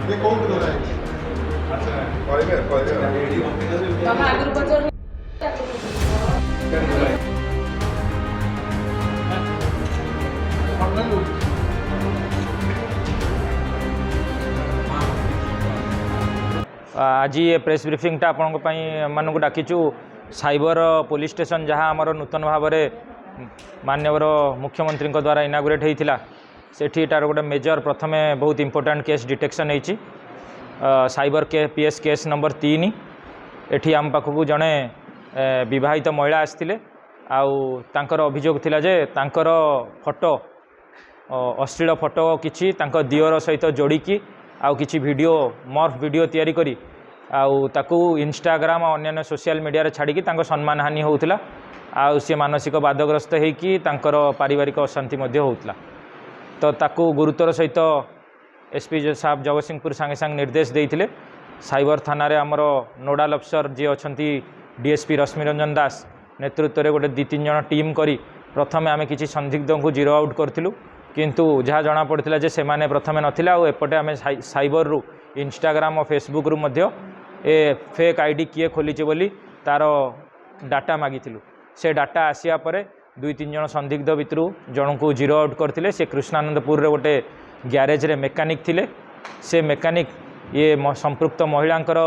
आज ये प्रेस ब्रीफिंगटा आपण मानक डाकिचु साइबर पुलिस स्टेशन जहाँ आमर नूतन भाव में माननीय मुख्यमंत्री द्वारा इनागुरेट होता सेठार गोटे मेजर प्रथमे बहुत इंपोर्टाट केस डिटेक्शन होती साइबर पीएस केस नंबर 3 एठी आम पाखक जड़े विवाहित महिला आसते आउर अभियोग थिला जे तांकर फोटो अश्लील फोटो किछि तांको दियर सहित जोड़िकी आउ किछि वीडियो मॉर्फ वीडियो तैयारी करी आउ ताकू इंस्टाग्राम और अन्य सोशल मीडिया छाड़ी तांको सम्मान हानि होउतला आउ से मानसिक बाधग्रस्त होइकी तांकर पारिवारिक अशांति मध्य होउतला तो ताकू गुरुतर सहित एसपी साहब जगतसिंहपुर सांगे सांगे निर्देश देइथिले साइबर थाना रे हमर नोडाल अफसर जी अछंती डीएसपी रश्मि रंजन दास नेतृत्व रे गोटे 2-3 जन टीम करी प्रथमे आमे किछि संदिग्ध को जीरो आउट करथिलु किंतु जहाँ जना पड़ता जे सेमाने प्रथमे नथिला आ एपटे आमे साइबर रु इंस्टाग्राम और फेसबुक रु मध्य ए फेक आईडी किए खोलीचे बोली तार डाटा मागिथिलु से डाटा आसिया परे 2-3 जन संदिग्ध भितरु जन को जीरो आउट करथिले से कृष्णानंदपुर रे गोटे ग्यारेज रे मेकानिक थिले से मेकानिक ये संपृक्त महिलांकर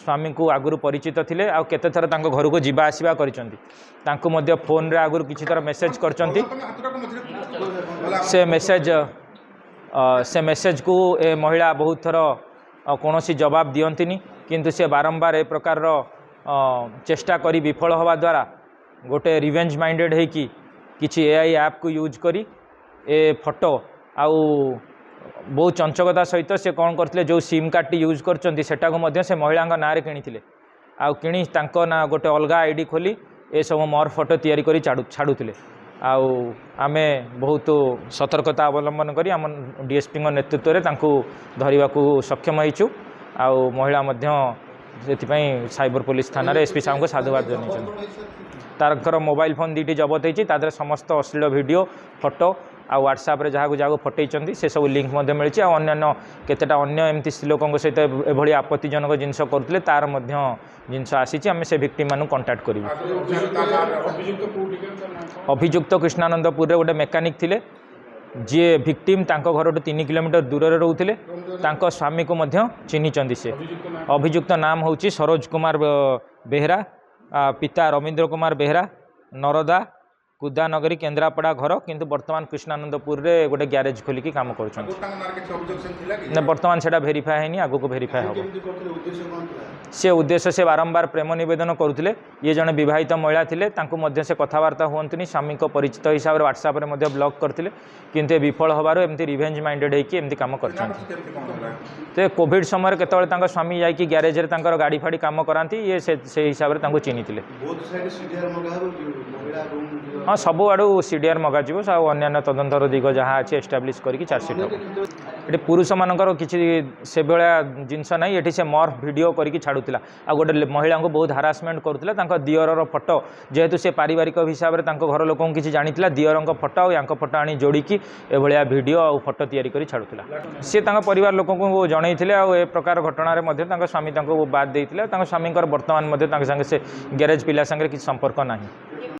स्वामी को आगुरी परिचित थिले आ केते थर तांको घर को जीवा आसीबा करिसंती तांको मध्य फोन रे आगुरी किछि थर मेसेज करचंती से मेसेज को ए महिला बहुत थर कौनसी जवाब दियंतिनी किंतु से बारंबार ए प्रकार चेष्टा करी विफल होवा द्वारा गोटे रिवेंज माइंडेड है कि किछि एआई ऐप को यूज करी ए फोटो आउ बहुत चंचकता सहित से कौन करते जो सिम कार्ड यूज करचंती सेटा को मध्य से महिला ना रे किनिथिले आउ किणी तांको ना गोटे अलगा आईडी खोली ए सब मोर फोटो तैयारी करी छाड़ुथिले आउ आमे बहुत सतर्कता अवलंबन करी आम डीएसपी नेतृत्व में तांको धरिबा को सक्षम होइछु आउ महिला मध्य सेथिपई साइबर पुलिस थाना रे एसपी साहब को साधुवाद जनाइछन तारकर मोबाइल फोन 2टी जबत होइछि तादरे समस्त अश्लील वीडियो फोटो आ व्हाट्सएप रे जहाँ जहाँ फटैचंती से सब लिंक मध्य मिली आ अन्य केतेटा अन्य एमती लोकों सहित एभली आपत्तिजनक जिनस करथिले तार मध्य जिनस आसीछि आमे से विक्टिम मानु कांटेक्ट करिवु अभियुक्त कृष्णानंदपुर रे गोटे मेकानिक थिले जी विक्टिम तांको घर 3 किलोमीटर दूर रे रहउथिले तांको स्वामी को मध्य चिन्हिचंती से अभियुक्त नाम होउछि सरोज कुमार बेहरा पिता रवींद्र कुमार बेहरा नरदा कुदानगरी केन्द्रापड़ा घर किंतु वर्तमान कृष्णानंदपुर रे गोटे ग्यारेज खोलिकी काम कर बर्तमान से भेरीफाए है आगु को भेरीफाए हम से उद्देश्य से बारंबार प्रेम नवेदन करुले ये जड़े विवाहित महिला थिले तांको मध्य से कथबार्ता हुंतुनी स्वामी को परिचित हिसाब से व्हाट्सएप रे मध्य ब्लॉक करथिले किंतु विफल होबार एमती रिवेंज माइंडेड है कि एमती काम करछन्ती कोविड समय केतବେଳେ तांको स्वामी जाई ग्यारेज रे तांकर गाड़ी फाड़ी काम करांती ये से हिसाब से तांको चिन्हिथिले हाँ सबु आड़ू सीडीआर मगाजी अन्य तदंतर दिग जहाँ अच्छे एस्टाब्लीश करके चार्जसीट हम ये पुरुष मानकर किसी से भाया जिनस ना ये से मॉर्फ वीडियो करके छाड़ूला आ गोटे महिला को बहुत हारासमेंट करूला दियर फोटो जेहेतु से पारिवारिक हिसाब से घर लोक किसी जानी दियर फोटो और या फोटो आनी जोड़िकी एभलिया वीडियो और फोटो तैयारी कर छाड़ूला सी परिवार लोक जनईले आ प्रकार घटना स्वामी बाद देते स्वामी वर्तमान से ग्यारेज पिला संगे किसी संपर्क ना।